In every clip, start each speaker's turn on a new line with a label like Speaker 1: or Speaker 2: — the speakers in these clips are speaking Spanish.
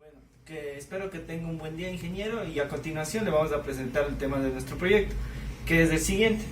Speaker 1: Bueno, que espero que tenga un buen día, ingeniero, y a continuación le vamos a presentar el tema de nuestro proyecto, que es el siguiente.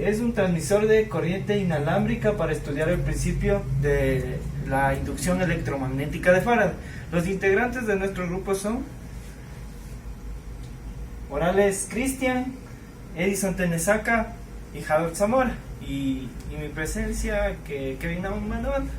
Speaker 1: Es un transmisor de corriente inalámbrica para estudiar el principio de la inducción electromagnética de Faraday. Los integrantes de nuestro grupo son Morales Cristian, Edison Tenesaca y Harold Zamora, y mi presencia, que Kevin Amandovanda.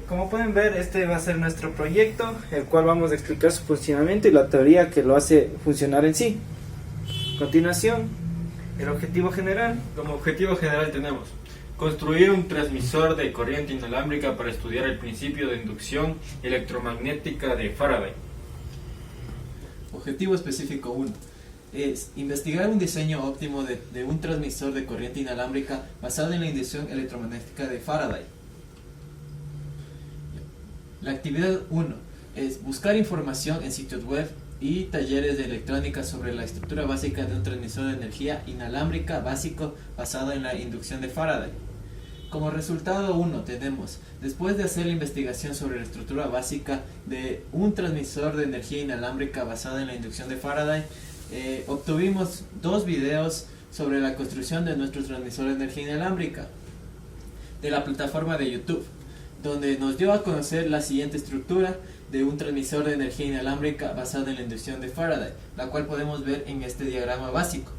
Speaker 1: Como pueden ver, este va a ser nuestro proyecto, el cual vamos a explicar su funcionamiento y la teoría que lo hace funcionar en sí. A continuación, el objetivo general.
Speaker 2: Como objetivo general tenemos construir un transmisor de corriente inalámbrica para estudiar el principio de inducción electromagnética de Faraday.
Speaker 3: Objetivo específico 1 es investigar un diseño óptimo de un transmisor de corriente inalámbrica basado en la inducción electromagnética de Faraday. La actividad 1 es buscar información en sitios web y talleres de electrónica sobre la estructura básica de un transmisor de energía inalámbrica básico basado en la inducción de Faraday. Como resultado 1 tenemos, después de hacer la investigación sobre la estructura básica de un transmisor de energía inalámbrica basado en la inducción de Faraday, obtuvimos 2 videos sobre la construcción de nuestro transmisor de energía inalámbrica de la plataforma de YouTube, donde nos dio a conocer la siguiente estructura de un transmisor de energía inalámbrica basado en la inducción de Faraday, la cual podemos ver en este diagrama básico.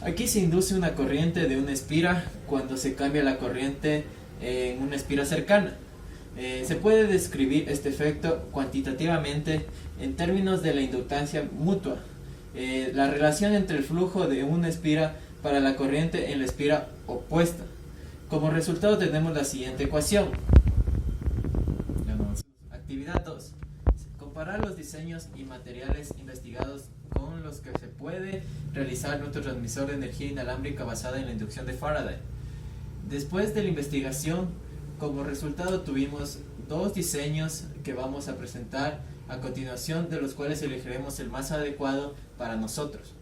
Speaker 3: Aquí se induce una corriente de una espira cuando se cambia la corriente en una espira cercana. Se puede describir este efecto cuantitativamente en términos de la inductancia mutua, la relación entre el flujo de una espira para la corriente en la espira opuesta. Como resultado tenemos la siguiente ecuación. Actividad 2. Comparar los diseños y materiales investigados con los que se puede realizar nuestro transmisor de energía inalámbrica basada en la inducción de Faraday. Después de la investigación, como resultado tuvimos 2 diseños que vamos a presentar a continuación, de los cuales elegiremos el más adecuado para nosotros.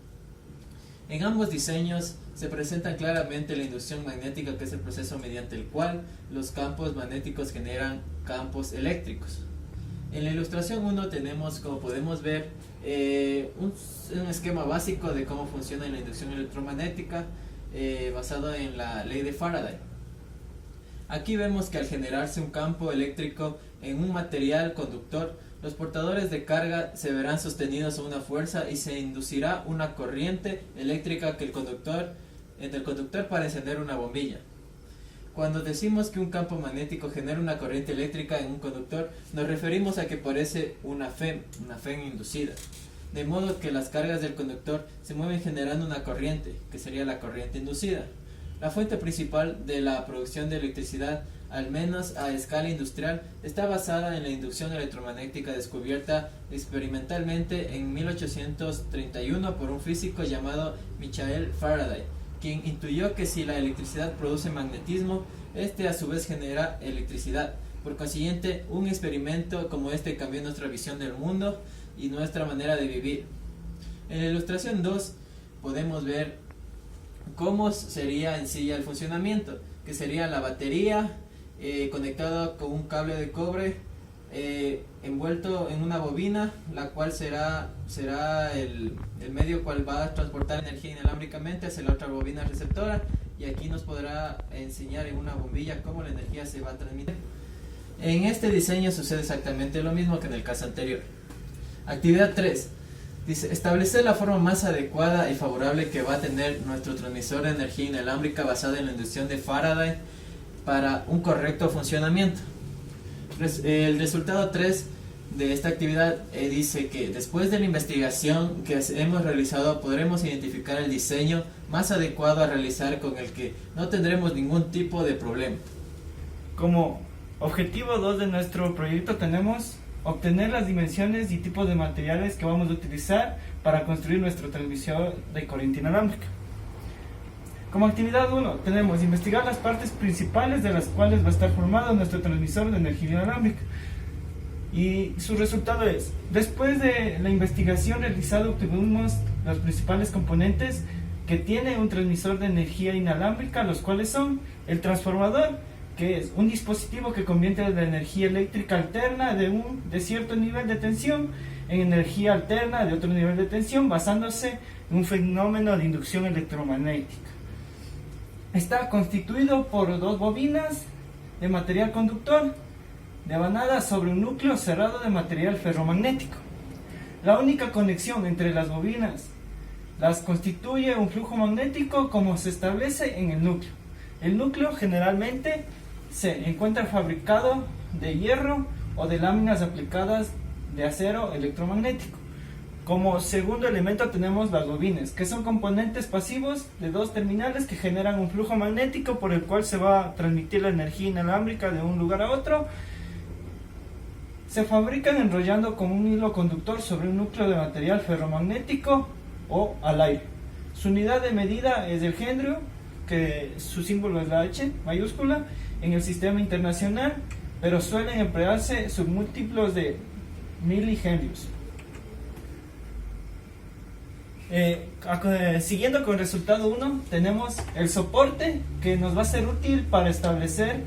Speaker 3: En ambos diseños se presenta claramente la inducción magnética, que es el proceso mediante el cual los campos magnéticos generan campos eléctricos. En la ilustración 1 tenemos, como podemos ver, un esquema básico de cómo funciona la inducción electromagnética basado en la ley de Faraday. Aquí vemos que al generarse un campo eléctrico en un material conductor, los portadores de carga se verán sostenidos a una fuerza y se inducirá una corriente eléctrica entre el conductor para encender una bombilla. Cuando decimos que un campo magnético genera una corriente eléctrica en un conductor, nos referimos a que parece una FEM inducida, de modo que las cargas del conductor se mueven generando una corriente, que sería la corriente inducida. La fuente principal de la producción de electricidad, al menos a escala industrial, está basada en la inducción electromagnética descubierta experimentalmente en 1831 por un físico llamado Michael Faraday, quien intuyó que si la electricidad produce magnetismo, este a su vez genera electricidad. Por consiguiente, un experimento como este cambió nuestra visión del mundo y nuestra manera de vivir. En la ilustración 2 podemos ver cómo sería en sí el funcionamiento, que sería la batería conectada con un cable de cobre envuelto en una bobina, la cual será el medio cual va a transportar energía inalámbricamente hacia la otra bobina receptora, y aquí nos podrá enseñar en una bombilla cómo la energía se va a transmitir. En este diseño sucede exactamente lo mismo que en el caso anterior. Actividad 3. Dice, establecer la forma más adecuada y favorable que va a tener nuestro transmisor de energía inalámbrica basado en la inducción de Faraday para un correcto funcionamiento. El resultado 3 de esta actividad dice que después de la investigación que hemos realizado podremos identificar el diseño más adecuado a realizar, con el que no tendremos ningún tipo de problema.
Speaker 1: Como objetivo 2 de nuestro proyecto tenemos obtener las dimensiones y tipos de materiales que vamos a utilizar para construir nuestro transmisor de corriente inalámbrica. Como actividad 1 tenemos investigar las partes principales de las cuales va a estar formado nuestro transmisor de energía inalámbrica. Y su resultado es, después de la investigación realizada obtuvimos los principales componentes que tiene un transmisor de energía inalámbrica, los cuales son el transformador, que es un dispositivo que convierte la energía eléctrica alterna de cierto nivel de tensión en energía alterna de otro nivel de tensión, basándose en un fenómeno de inducción electromagnética. Está constituido por dos bobinas de material conductor devanadas sobre un núcleo cerrado de material ferromagnético. La única conexión entre las bobinas las constituye un flujo magnético como se establece en el núcleo. El núcleo generalmente se encuentra fabricado de hierro o de láminas aplicadas de acero electromagnético. Como segundo elemento tenemos las bobinas, que son componentes pasivos de dos terminales que generan un flujo magnético por el cual se va a transmitir la energía inalámbrica de un lugar a otro. Se fabrican enrollando con un hilo conductor sobre un núcleo de material ferromagnético o al aire. Su unidad de medida es el henry, que su símbolo es la H mayúscula en el sistema internacional, pero suelen emplearse submúltiplos de milihenrios. Siguiendo con el resultado 1, tenemos el soporte que nos va a ser útil para establecer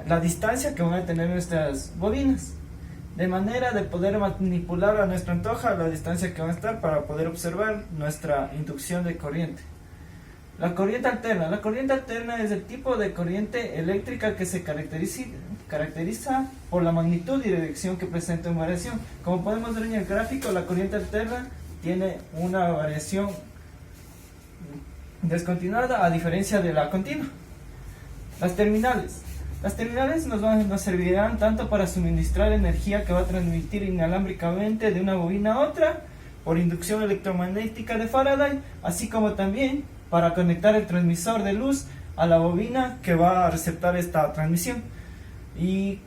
Speaker 1: la distancia que van a tener nuestras bobinas, de manera de poder manipular a nuestra antoja la distancia que van a estar para poder observar nuestra inducción de corriente. La corriente alterna es el tipo de corriente eléctrica que se caracteriza por la magnitud y dirección que presenta una variación. Como podemos ver en el gráfico, la corriente alterna tiene una variación descontinuada a diferencia de la continua. Las terminales nos servirán tanto para suministrar energía que va a transmitir inalámbricamente de una bobina a otra por inducción electromagnética de Faraday, así como también para conectar el transmisor de luz a la bobina que va a receptar esta transmisión. Y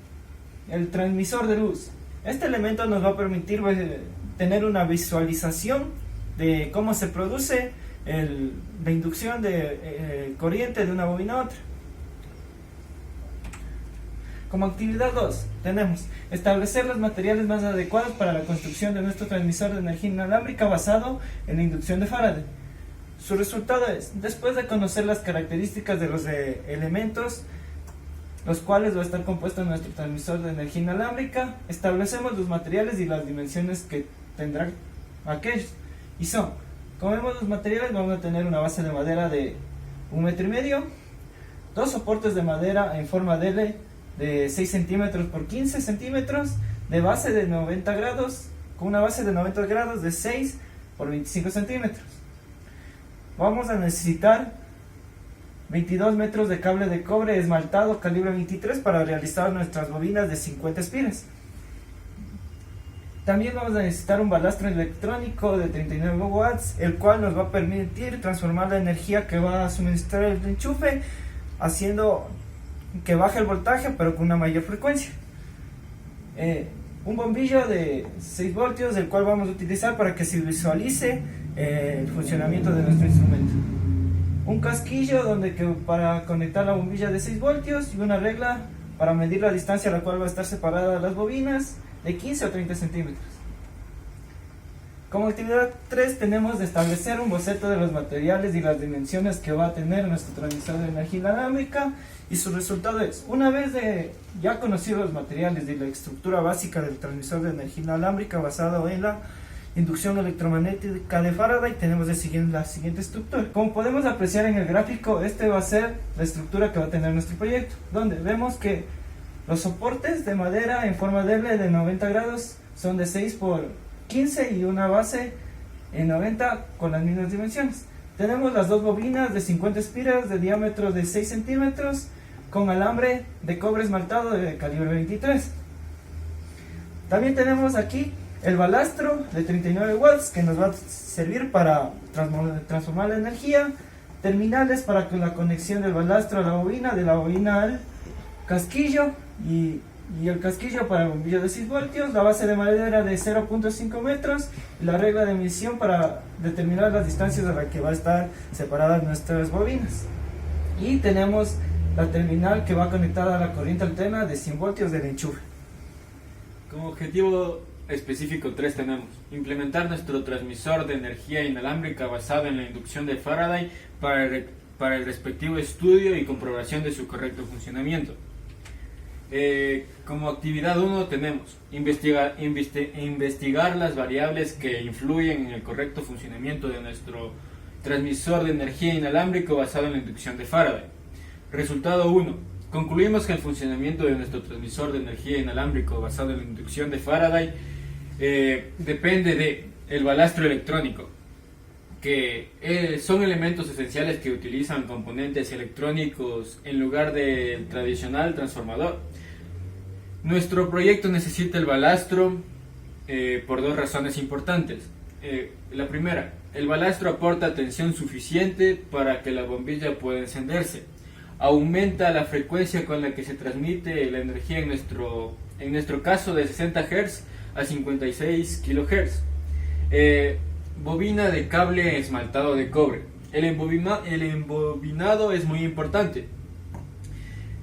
Speaker 1: el transmisor de luz, este elemento nos va a permitir tener una visualización de cómo se produce la inducción de corriente de una bobina a otra. Como actividad 2 tenemos establecer los materiales más adecuados para la construcción de nuestro transmisor de energía inalámbrica basado en la inducción de Faraday. Su resultado es, después de conocer las características de los elementos los cuales va a estar compuesto nuestro transmisor de energía inalámbrica, establecemos los materiales y las dimensiones que tendrán aquellos. Y son, como vemos los materiales, vamos a tener una base de madera de 1,5 metros, dos soportes de madera en forma de L de 6 centímetros por 15 centímetros, de base de 90 grados, con una base de 90 grados de 6 por 25 centímetros. Vamos a necesitar 22 metros de cable de cobre esmaltado calibre 23 para realizar nuestras bobinas de 50 espiras. También vamos a necesitar un balastro electrónico de 39 watts, el cual nos va a permitir transformar la energía que va a suministrar el enchufe, haciendo que baje el voltaje pero con una mayor frecuencia. Un bombillo de 6 voltios, el cual vamos a utilizar para que se visualice el funcionamiento de nuestro instrumento. Un casquillo para conectar la bombilla de 6 voltios y una regla para medir la distancia a la cual va a estar separada las bobinas de 15 o 30 centímetros. Como actividad 3 tenemos de establecer un boceto de los materiales y las dimensiones que va a tener nuestro transmisor de energía inalámbrica, y su resultado es, una vez ya conocidos los materiales y la estructura básica del transmisor de energía inalámbrica basado en la inducción electromagnética de Faraday, tenemos la siguiente estructura. Como podemos apreciar en el gráfico, este va a ser la estructura que va a tener nuestro proyecto, donde vemos que los soportes de madera en forma de L de 90 grados son de 6 por 15 y una base en 90 con las mismas dimensiones. Tenemos las dos bobinas de 50 espiras de diámetro de 6 centímetros con alambre de cobre esmaltado de calibre 23. También tenemos aquí el balastro de 39 watts que nos va a servir para transformar la energía, terminales para la conexión del balastro a la bobina, de la bobina al casquillo y el casquillo para el bombillo de 6 voltios, la base de madera de 0.5 metros y la regla de medición para determinar las distancias a las que va a estar separadas nuestras bobinas. Y tenemos la terminal que va conectada a la corriente alterna de 100 voltios del enchufe.
Speaker 2: Como objetivo específico 3 tenemos implementar nuestro transmisor de energía inalámbrica basado en la inducción de Faraday para para el respectivo estudio y comprobación de su correcto funcionamiento. Como actividad 1 tenemos investigar las variables que influyen en el correcto funcionamiento de nuestro transmisor de energía inalámbrico basado en la inducción de Faraday. Resultado 1. Concluimos que el funcionamiento de nuestro transmisor de energía inalámbrico basado en la inducción de Faraday depende de el balastro electrónico, que son elementos esenciales que utilizan componentes electrónicos en lugar del tradicional transformador. Nuestro proyecto necesita el balastro por dos razones importantes. La primera, el balastro aporta tensión suficiente para que la bombilla pueda encenderse. Aumenta la frecuencia con la que se transmite la energía en nuestro caso de 60 Hz a 56 kHz. Bobina de cable esmaltado de cobre. El embobinado es muy importante,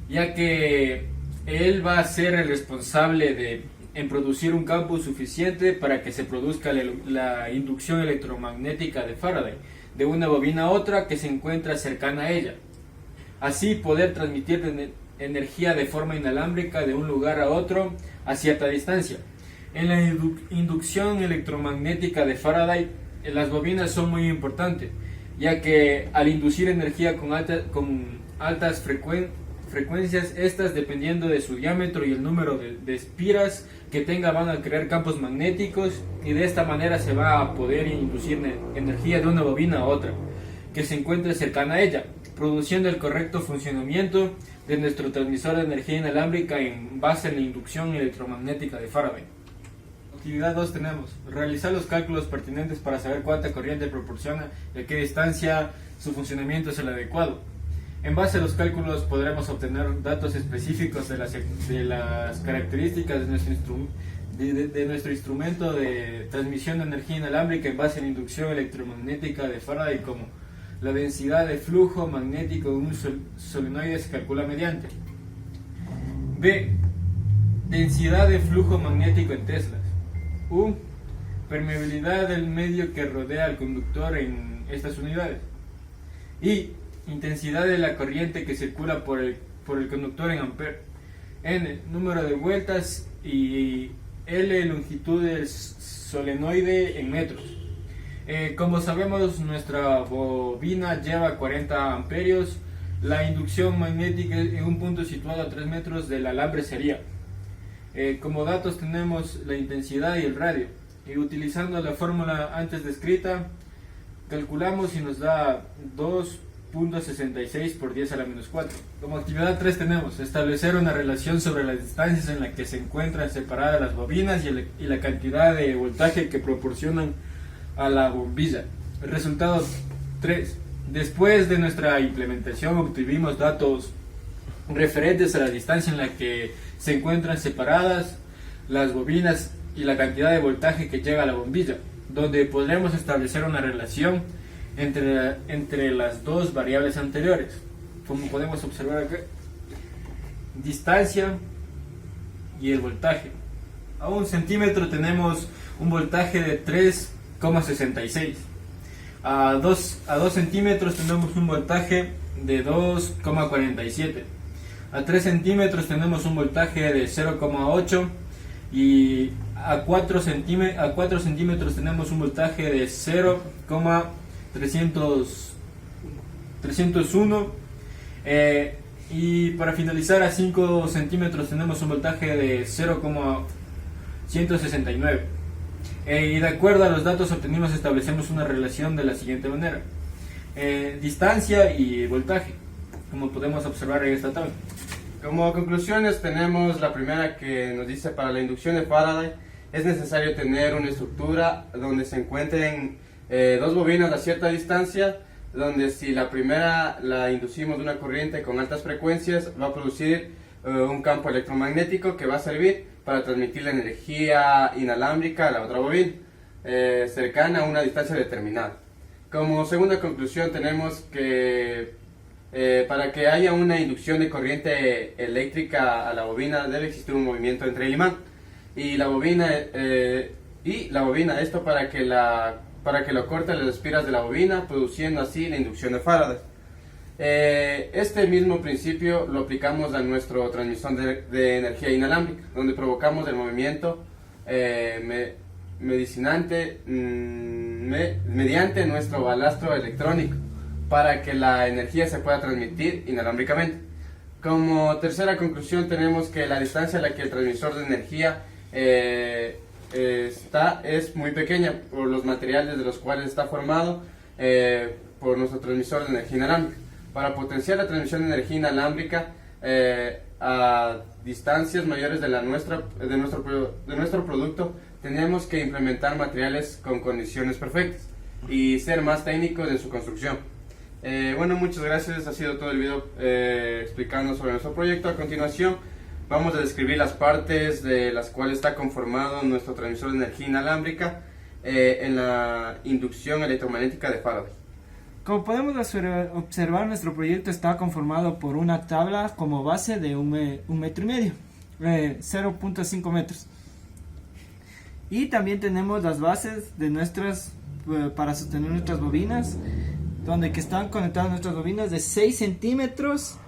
Speaker 2: ya que él va a ser el responsable en producir un campo suficiente para que se produzca la inducción electromagnética de Faraday de una bobina a otra que se encuentra cercana a ella. Así poder transmitir energía de forma inalámbrica de un lugar a otro a cierta distancia. En la inducción electromagnética de Faraday, las bobinas son muy importantes, ya que al inducir energía con altas frecuencias, estas, dependiendo de su diámetro y el número de espiras que tenga, van a crear campos magnéticos, y de esta manera se va a poder inducir energía de una bobina a otra que se encuentre cercana a ella, produciendo el correcto funcionamiento de nuestro transmisor de energía inalámbrica en base a la inducción electromagnética de Faraday. Actividad 2 tenemos realizar los cálculos pertinentes para saber cuánta corriente proporciona y a qué distancia su funcionamiento es el adecuado. En base a los cálculos podremos obtener datos específicos de las características de nuestro instrumento de transmisión de energía inalámbrica en base a la inducción electromagnética de Faraday, como la densidad de flujo magnético de un solenoide se calcula mediante B. Densidad de flujo magnético en teslas. U. Permeabilidad del medio que rodea al conductor en estas unidades. Y. Intensidad de la corriente que circula por el conductor en amperes. N. Número de vueltas. Y L. Longitud del solenoide en metros. Como sabemos, nuestra bobina lleva 40 amperios. La inducción magnética en un punto situado a 3 metros del alambre sería. Como datos tenemos la intensidad y el radio. Y utilizando la fórmula antes descrita, calculamos y nos da 2.66 por 10 a la menos 4. Como actividad 3 tenemos establecer una relación sobre las distancias en las que se encuentran separadas las bobinas y la cantidad de voltaje que proporcionan a la bombilla. El resultado 3. Después de nuestra implementación obtuvimos datos referentes a la distancia en la que se encuentran separadas las bobinas y la cantidad de voltaje que llega a la bombilla, donde podremos establecer una relación entre las dos variables anteriores, como podemos observar acá: distancia y el voltaje. A 1 centímetro tenemos un voltaje de 3,66. A 2 centímetros tenemos un voltaje de 2,47. A 3 centímetros tenemos un voltaje de 0,8. Y a 4 centímetros tenemos un voltaje de 0,301. Y para finalizar, a 5 centímetros tenemos un voltaje de 0,169. Y de acuerdo a los datos obtenidos establecemos una relación de la siguiente manera: distancia y voltaje, como podemos observar en esta tabla.
Speaker 4: Como conclusiones tenemos la primera, que nos dice: para la inducción de Faraday es necesario tener una estructura donde se encuentren dos bobinas a cierta distancia, donde si la primera la inducimos de una corriente con altas frecuencias, va a producir un campo electromagnético que va a servir para transmitir la energía inalámbrica a la otra bobina cercana a una distancia determinada. Como segunda conclusión tenemos que para que haya una inducción de corriente eléctrica a la bobina debe existir un movimiento entre el imán y la bobina, esto para que lo corten las espiras de la bobina, produciendo así la inducción de Faraday. Este mismo principio lo aplicamos a nuestro transmisor de energía inalámbrica, donde provocamos el movimiento medicinante mediante nuestro balastro electrónico para que la energía se pueda transmitir inalámbricamente. Como tercera conclusión tenemos que la distancia a la que el transmisor de energía es muy pequeña por los materiales de los cuales está formado por nuestro transmisor de energía inalámbrica. Para potenciar la transmisión de energía inalámbrica a distancias mayores de nuestro producto, tenemos que implementar materiales con condiciones perfectas y ser más técnicos en su construcción. Bueno, muchas gracias. Ha sido todo el video explicando sobre nuestro proyecto. A continuación vamos a describir las partes de las cuales está conformado nuestro transmisor de energía inalámbrica en la inducción electromagnética de Faraday.
Speaker 1: Como podemos observar, nuestro proyecto está conformado por una tabla como base de 1,5 metros, 0.5 metros. Y también tenemos las bases de para sostener nuestras bobinas, donde que están conectadas nuestras bobinas de 6 centímetros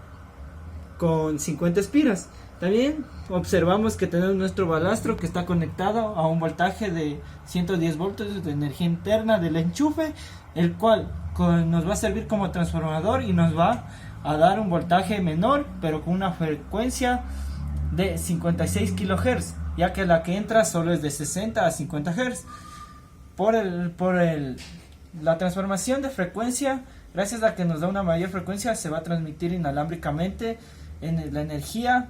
Speaker 1: con 50 espiras. También observamos que tenemos nuestro balastro que está conectado a un voltaje de 110 voltios de energía interna del enchufe, el cual nos va a servir como transformador y nos va a dar un voltaje menor, pero con una frecuencia de 56 kHz, ya que la que entra solo es de 60 a 50 Hz. La transformación de frecuencia, gracias a que nos da una mayor frecuencia, se va a transmitir inalámbricamente en la energía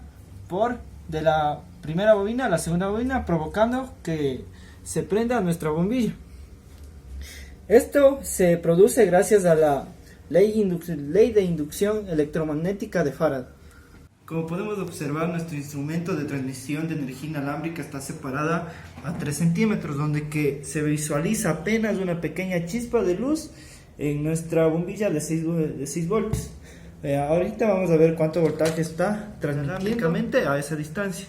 Speaker 1: de la primera bobina a la segunda bobina, provocando que se prenda nuestra bombilla. Esto se produce gracias a la ley de inducción electromagnética de Faraday. Como podemos observar, nuestro instrumento de transmisión de energía inalámbrica está separada a 3 centímetros, donde que se visualiza apenas una pequeña chispa de luz en nuestra bombilla de 6 voltios. Ahorita vamos a ver cuánto voltaje está transmitiendo a esa distancia.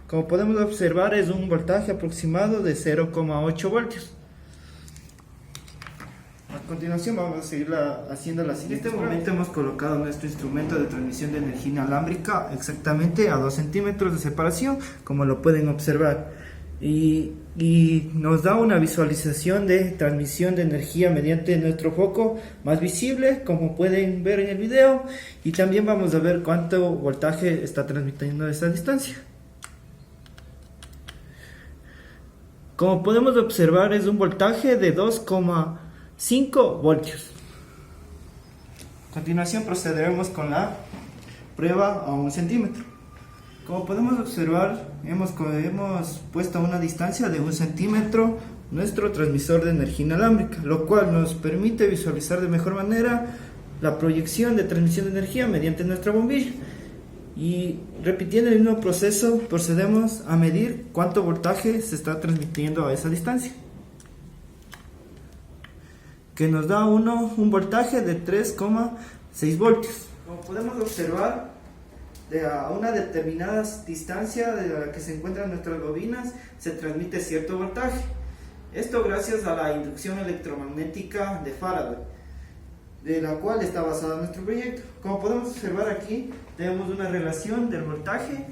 Speaker 1: Como podemos observar, es un voltaje aproximado de 0,8 voltios. A continuación vamos a seguir haciendo la siguiente. En este momento hemos colocado nuestro instrumento de transmisión de energía inalámbrica exactamente a 2 centímetros de separación, como lo pueden observar, y nos da una visualización de transmisión de energía mediante nuestro foco más visible, como pueden ver en el video, y también vamos a ver cuánto voltaje está transmitiendo a esta distancia. Como podemos observar, es un voltaje de 2,5 voltios. A continuación procederemos con la prueba a 1 centímetro. Como podemos observar, hemos puesto a una distancia de 1 centímetro nuestro transmisor de energía inalámbrica, lo cual nos permite visualizar de mejor manera la proyección de transmisión de energía mediante nuestra bombilla. Y repitiendo el mismo proceso, procedemos a medir cuánto voltaje se está transmitiendo a esa distancia, que nos da un voltaje de 3,6 voltios. Como podemos observar, a una determinada distancia de la que se encuentran nuestras bobinas se transmite cierto voltaje. Esto gracias a la inducción electromagnética de Faraday, de la cual está basado nuestro proyecto. Como podemos observar aquí, tenemos una relación del voltaje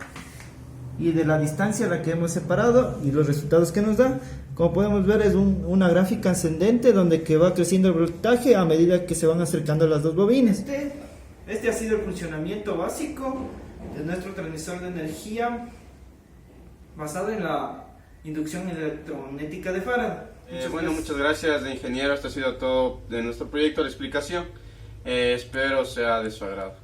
Speaker 1: y de la distancia a la que hemos separado y los resultados que nos da. Como podemos ver, es una gráfica ascendente donde que va creciendo el voltaje a medida que se van acercando las dos bobinas. Este ha sido el funcionamiento básico de nuestro transmisor de energía basado en la inducción electromagnética de Faraday.
Speaker 4: Muchas gracias, ingeniero. Esto ha sido todo de nuestro proyecto, la explicación. Espero sea de su agrado.